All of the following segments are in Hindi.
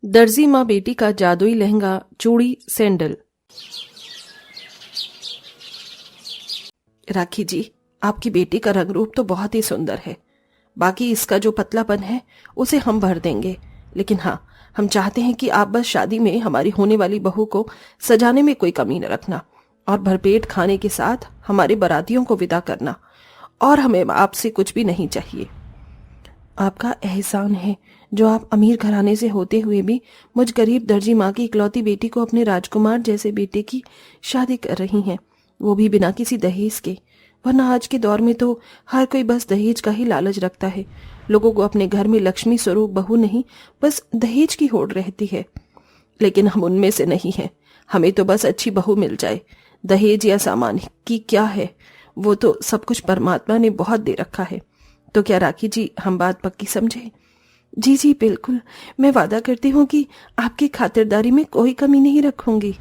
दर्जी माँ बेटी का जादुई लहंगा, चूड़ी, सैंडल। राखी जी, आपकी बेटी का रंग रूप तो बहुत ही सुंदर है। बाकी इसका जो पतलापन है उसे हम भर देंगे, लेकिन हाँ, हम चाहते हैं कि आप बस शादी में हमारी होने वाली बहू को सजाने में कोई कमी न रखना और भरपेट खाने के साथ हमारे बारातियों को विदा करना। और हमें आपसे कुछ भी नहीं चाहिए। आपका एहसान है जो आप अमीर घराने से होते हुए भी मुझ गरीब दर्जी माँ की इकलौती बेटी को अपने राजकुमार जैसे बेटे की शादी कर रही हैं, वो भी बिना किसी दहेज के। वरना आज के दौर में तो हर कोई बस दहेज का ही लालच रखता है। लोगों को अपने घर में लक्ष्मी स्वरूप बहू नहीं, बस दहेज की होड़ रहती है। लेकिन हम उनमें से नहीं हैं। हमें तो बस अच्छी बहू मिल जाए। दहेज या सामान की क्या है, वो तो सब कुछ परमात्मा ने बहुत दे रखा है। तो क्या राखी जी, हम बात पक्की समझे? जी जी बिल्कुल, मैं वादा करती हूँ कि आपकी खातिरदारी में कोई कमी नहीं रखूंगी।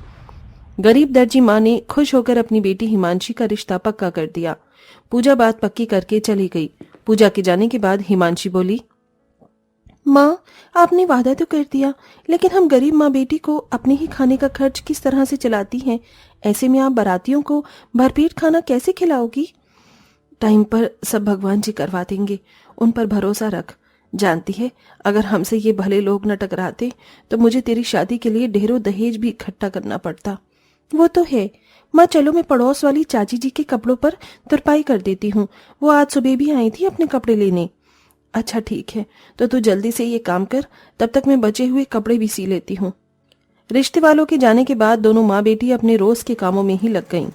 गरीब दर्जी माँ ने खुश होकर अपनी बेटी हिमांशी का रिश्ता पक्का कर दिया। पूजा बात पक्की करके चली गई। पूजा के जाने के बाद हिमांशी बोली, माँ, आपने वादा तो कर दिया, लेकिन हम गरीब माँ बेटी को अपने ही खाने का खर्च किस तरह से चलाती हैं? ऐसे में आप बारातियों को भरपेट खाना कैसे खिलाओगी? टाइम पर सब भगवान जी करवा देंगे, उन पर भरोसा रख। जानती है, अगर हमसे ये भले लोग न टकराते तो मुझे तेरी शादी के लिए ढेरों दहेज भी इकट्ठा करना पड़ता। वो तो है माँ, चलो मैं पड़ोस वाली चाची जी के कपड़ों पर तुरपाई कर देती हूँ। वो आज सुबह भी आई थी अपने कपड़े लेने। अच्छा ठीक है, तो तू जल्दी से ये काम कर, तब तक मैं बचे हुए कपड़े भी सी लेती हूँ। रिश्ते वालों के जाने के बाद दोनों माँ बेटी अपने रोज के कामों में ही लग गईं।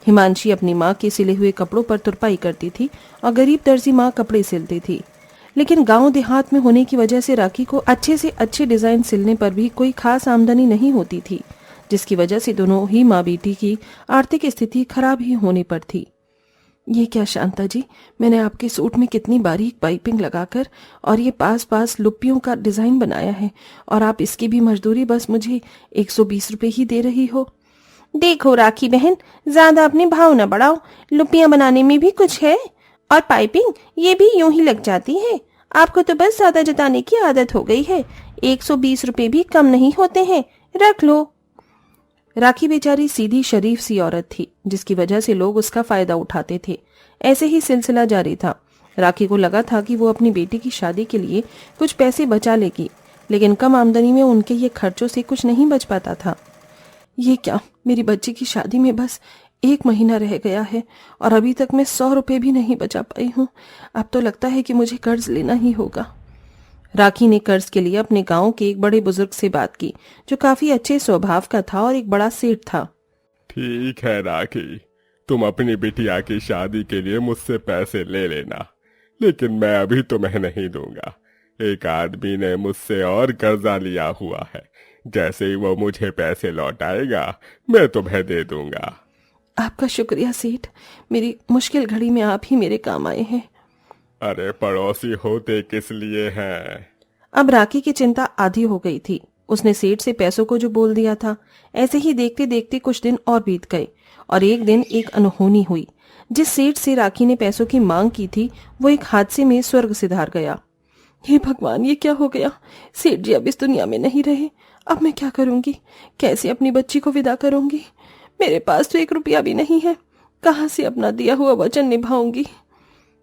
हिमांशी अपनी माँ के सिले हुए कपड़ों पर तुरपाई करती थी और गरीब दर्जी माँ कपड़े सिलती थी। लेकिन गांव देहात में होने की वजह से राखी को अच्छे से अच्छे डिजाइन सिलने पर भी कोई खास आमदनी नहीं होती थी, जिसकी वजह से दोनों ही माँ बेटी की आर्थिक स्थिति खराब ही होने पर थी। ये क्या शांता जी, मैंने आपके सूट में कितनी बारीक पाइपिंग लगाकर और ये पास पास लुप्पियों का डिजाइन बनाया है, और आप इसकी भी मजदूरी बस मुझे 120 रुपए ही दे रही हो। देखो राखी बहन, ज्यादा अपने भाव न बढ़ाओ। लुपियां बनाने में भी कुछ है, और पाइपिंग ये भी यूं ही लग जाती है। आपको तो बस ज्यादा जताने की आदत हो गई है। 120 रुपए भी कम नहीं होते हैं, रख लो। राखी बेचारी सीधी शरीफ सी औरत थी, जिसकी वजह से लोग उसका फायदा उठाते थे। ऐसे ही सिलसिला जारी था। राखी को लगा था कि वो अपनी बेटी की शादी के लिए कुछ पैसे बचा लेगी, लेकिन कम आमदनी में उनके ये खर्चों से कुछ नहीं बच पाता था। ये क्या, मेरी बच्ची की शादी में बस 1 महीना रह गया है और अभी तक मैं 100 रुपए भी नहीं बचा पाई हूँ। अब तो लगता है कि मुझे कर्ज लेना ही होगा। राखी ने कर्ज के लिए अपने गांव के एक बड़े बुजुर्ग से बात की, जो काफी अच्छे स्वभाव का था और एक बड़ा सेठ था। ठीक है राखी, तुम अपनी बिटिया की शादी के लिए मुझसे पैसे ले लेना, लेकिन मैं अभी तुम्हें नहीं दूंगा। एक आदमी ने मुझसे और कर्जा लिया हुआ है, जैसे ही वो मुझे पैसे लौटाएगा मैं तुम्हें दे दूंगा। आपका शुक्रिया सेठ, मेरी मुश्किल घड़ी में आप ही मेरे काम आए हैं। अरे पड़ोसी होते किस लिए हैं? अब राखी की चिंता आधी हो गई थी। उसने सेठ से पैसों को जो बोल दिया था। ऐसे ही देखते देखते कुछ दिन और बीत गए और एक दिन एक अनहोनी हुई। जिस सेठ से राखी ने पैसों की मांग की थी, वो एक हादसे में स्वर्ग सिधार गया। हे भगवान, ये क्या हो गया? सेठ जी अब इस दुनिया में नहीं रहे। अब मैं क्या करूंगी? कैसे अपनी बच्ची को विदा करूंगी? मेरे पास तो 1 रुपया भी नहीं है। कहाँ से अपना दिया हुआ वचन निभाऊंगी?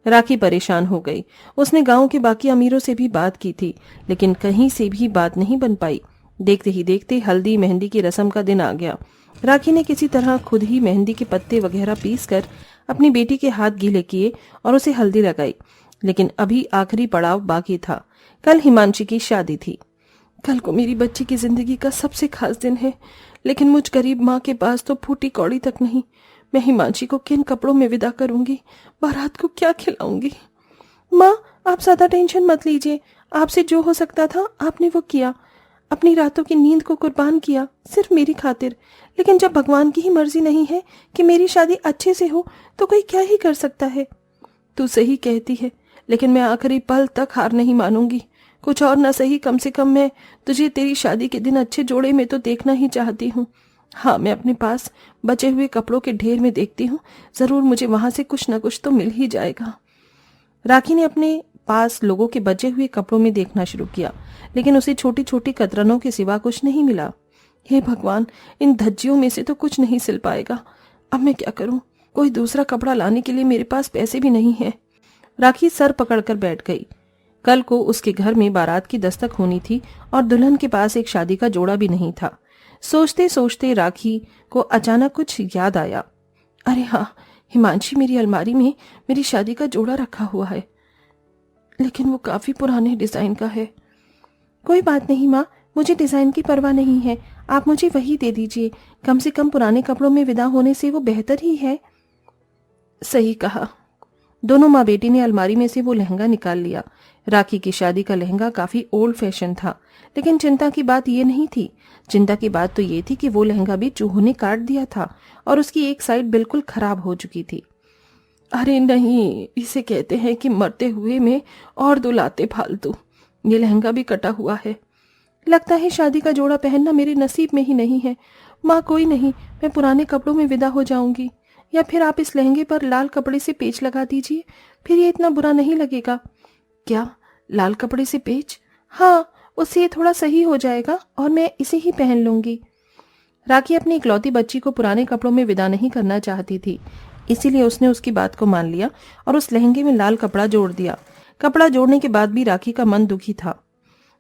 राखी परेशान हो गई। उसने गांव के बाकी अमीरों से भी बात की थी, लेकिन कहीं से भी बात नहीं बन पाई। देखते ही देखते हल्दी मेहंदी की रस्म का दिन आ गया। राखी ने किसी तरह खुद ही मेहंदी के पत्ते वगैरह पीसकर अपनी बेटी के हाथ गीले किए और उसे हल्दी लगाई। लेकिन अभी आखिरी पड़ाव बाकी था। कल हिमांशी की शादी थी। कल को मेरी बच्ची की जिंदगी का सबसे खास दिन है, लेकिन मुझ गरीब माँ के पास तो फूटी कौड़ी तक नहीं। मैं हिमांशी को किन कपड़ों में विदा करूंगी? बारात को क्या खिलाऊंगी? माँ, आप ज्यादा टेंशन मत लीजिए। आपसे जो हो सकता था आपने वो किया। अपनी रातों की नींद को कुर्बान किया, सिर्फ मेरी खातिर। लेकिन जब भगवान की ही मर्जी नहीं है कि मेरी शादी अच्छे से हो, तो कोई क्या ही कर सकता है। तू सही कहती है, लेकिन मैं आखिरी पल तक हार नहीं मानूंगी। कुछ और न सही, कम से कम मैं तुझे तेरी शादी के दिन अच्छे जोड़े में तो देखना ही चाहती हूँ। हाँ, मैं अपने पास बचे हुए कपड़ों के ढेर में देखती हूँ, जरूर मुझे वहां से कुछ न कुछ तो मिल ही जाएगा। राखी ने अपने पास लोगों के बचे हुए कपड़ों में देखना शुरू किया, लेकिन उसे छोटी छोटी कतरनों के सिवा कुछ नहीं मिला। हे भगवान, इन धज्जियों में से तो कुछ नहीं सिल पाएगा। अब मैं क्या करूं? कोई दूसरा कपड़ा लाने के लिए मेरे पास पैसे भी नहीं है। राखी सर पकड़कर बैठ गई। कल को उसके घर में बारात की दस्तक होनी थी और दुल्हन के पास एक शादी का जोड़ा भी नहीं था। सोचते सोचते राखी को अचानक कुछ याद आया। अरे हाँ, हिमांशी मेरी अलमारी में मेरी शादी का जोड़ा रखा हुआ है, लेकिन वो काफी पुराने डिजाइन का है। कोई बात नहीं माँ, मुझे डिजाइन की परवाह नहीं है, आप मुझे वही दे दीजिए। कम से कम पुराने कपड़ों में विदा होने से वो बेहतर ही है। सही कहा। दोनों माँ बेटी ने अलमारी में से वो लहंगा निकाल लिया। राखी की शादी का लहंगा काफी ओल्ड फैशन था, लेकिन चिंता की बात ये नहीं थी। चिंता की बात तो ये थी कि वो लहंगा भी चूहों ने काट दिया था और उसकी एक साइड बिल्कुल खराब हो चुकी थी। अरे नहीं, इसे कहते हैं कि मरते हुए में और दुलाते फालतू। ये लहंगा भी कटा हुआ है। लगता है शादी का जोड़ा पहनना मेरे नसीब में ही नहीं है। माँ कोई नहीं, मैं पुराने कपड़ों में विदा हो जाऊंगी, या फिर आप इस लहंगे पर लाल कपड़े से पेच लगा दीजिए, फिर ये इतना बुरा नहीं लगेगा। क्या, लाल कपड़े से पेच? हाँ, उससे ये थोड़ा सही हो जाएगा और मैं इसे ही पहन लूंगी। राखी अपनी इकलौती बच्ची को पुराने कपड़ों में विदा नहीं करना चाहती थी, इसीलिए उसने उसकी बात को मान लिया और उस लहंगे में लाल कपड़ा जोड़ दिया। कपड़ा जोड़ने के बाद भी राखी का मन दुखी था।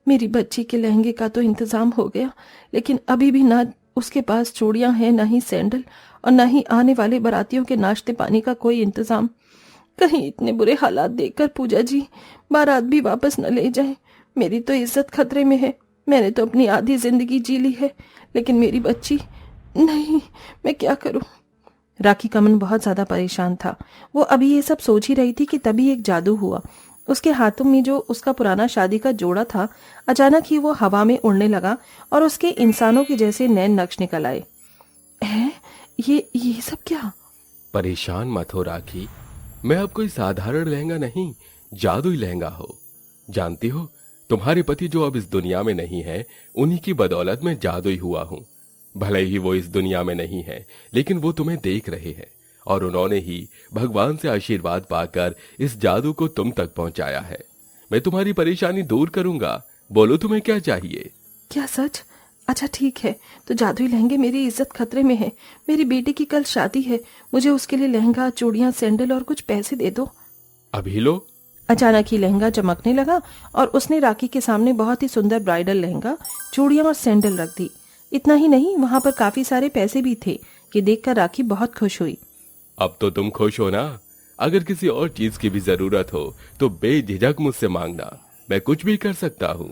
मेरी बच्ची के लहंगे का तो इंतजाम हो गया, लेकिन अभी भी ना उसके पास चूड़ियां हैं, ना ही सैंडल, और ना ही आने वाले बारातियों के नाश्ते पानी का कोई इंतजाम। कहीं इतने बुरे हालात देखकर पूजा जी बारात भी वापस न ले जाए। मेरी तो इज्जत खतरे में है। मैंने तो अपनी आधी जिंदगी जी ली है, लेकिन मेरी बच्ची नहीं, मैं क्या करूं? राखी का मन बहुत ज्यादा परेशान था। वो अभी ये सब सोच ही रही थी कि तभी एक जादू हुआ। उसके हाथों में जो उसका पुराना शादी का जोड़ा था, अचानक ही वो हवा में उड़ने लगा और उसके इंसानों के जैसे नैन नक्श निकल आए। हैं? ये सब क्या? परेशान मत हो राखी, मैं अब कोई साधारण लहंगा नहीं, जादुई लहंगा हो। जानती हो, तुम्हारे पति जो अब इस दुनिया में नहीं है, उन्हीं की बदौलत मैं जादुई हुआ हूँ। भले ही वो इस दुनिया में नहीं है, लेकिन वो तुम्हें देख रहे हैं और उन्होंने ही भगवान से आशीर्वाद पाकर इस जादू को तुम तक पहुंचाया है। मैं तुम्हारी परेशानी दूर करूंगा। बोलो, तुम्हें क्या चाहिए? क्या सच? अच्छा ठीक है, तो जादुई लहंगे, मेरी इज्जत खतरे में है। मेरी बेटी की कल शादी है, मुझे उसके लिए लहंगा, चूड़ियां, सैंडल और कुछ पैसे दे दो। अभी लो। अचानक ही लहंगा चमकने लगा और उसने राखी के सामने बहुत ही सुंदर ब्राइडल लहंगा, चूड़ियां और सैंडल रख दी। इतना ही नहीं, वहां पर काफी सारे पैसे भी थे, कि देखकर राखी बहुत खुश हुई। अब तो तुम खुश हो ना? अगर किसी और चीज की भी जरूरत हो तो बेझिझक मुझसे मांगना, मैं कुछ भी कर सकता हूँ।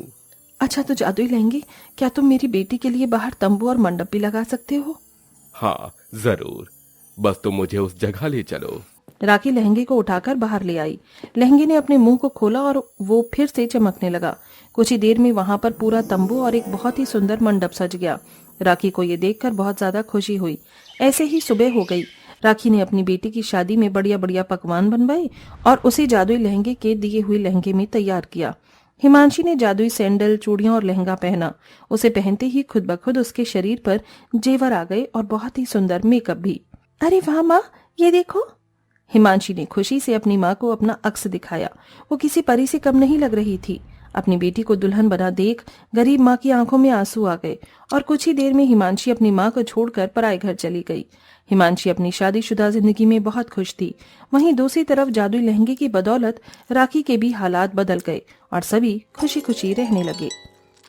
अच्छा, तो जादुई लहंगे, क्या तुम मेरी बेटी के लिए बाहर तंबू और मंडप भी लगा सकते हो? हाँ जरूर, बस तुम मुझे उस जगह ले चलो। राखी लहंगे को उठाकर बाहर ले आई। लहंगे ने अपने मुंह को खोला और वो फिर से चमकने लगा। कुछ ही देर में वहां पर पूरा तंबू और एक बहुत ही सुंदर मंडप सज गया। राखी को ये देखकर बहुत ज्यादा खुशी हुई। ऐसे ही सुबह हो गई। राखी ने अपनी बेटी की शादी में बढ़िया बढ़िया पकवान बनवाए और उसे जादुई लहंगे के दिए हुए लहंगे में तैयार किया। हिमांशी ने जादुई सैंडल, चूड़ियां और लहंगा पहना। उसे पहनते ही खुद ब खुद उसके शरीर पर जेवर आ गए और बहुत ही सुंदर मेकअप भी। अरे वाह माँ, ये देखो। हिमांशी ने खुशी से अपनी माँ को अपना अक्स दिखाया। वो किसी परी से कम नहीं लग रही थी। अपनी बेटी को दुल्हन बना देख गरीब माँ की आंखों में आंसू आ गए और कुछ ही देर में हिमांशी अपनी माँ को छोड़कर पराए घर चली गई। हिमांशी अपनी शादीशुदा जिंदगी में बहुत खुश थी। वहीं दूसरी तरफ जादुई लहंगे की बदौलत राखी के भी हालात बदल गए और सभी खुशी खुशी रहने लगे।